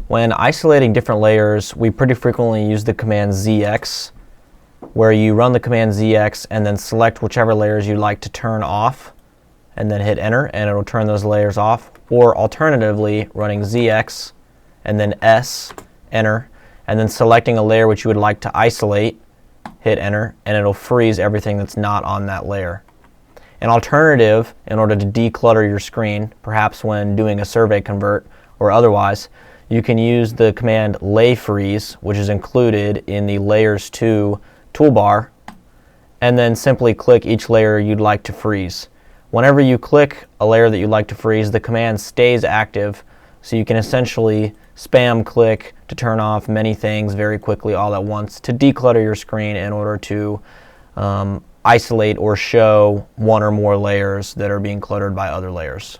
When isolating different layers, we pretty frequently use the command ZX, where you run the command ZX and then select whichever layers you'd like to turn off, and then hit enter, and it'll turn those layers off. Or alternatively, running ZX and then S, enter, and then selecting a layer which you would like to isolate, hit enter, and it'll freeze everything that's not on that layer. An alternative, in order to declutter your screen, perhaps when doing a survey convert or otherwise, you can use the command LAYFRZ, which is included in the Layers 2 toolbar, and then simply click each layer you'd like to freeze. Whenever you click a layer that you'd like to freeze, the command stays active, so you can essentially spam click to turn off many things very quickly all at once to declutter your screen in order to isolate or show one or more layers that are being cluttered by other layers.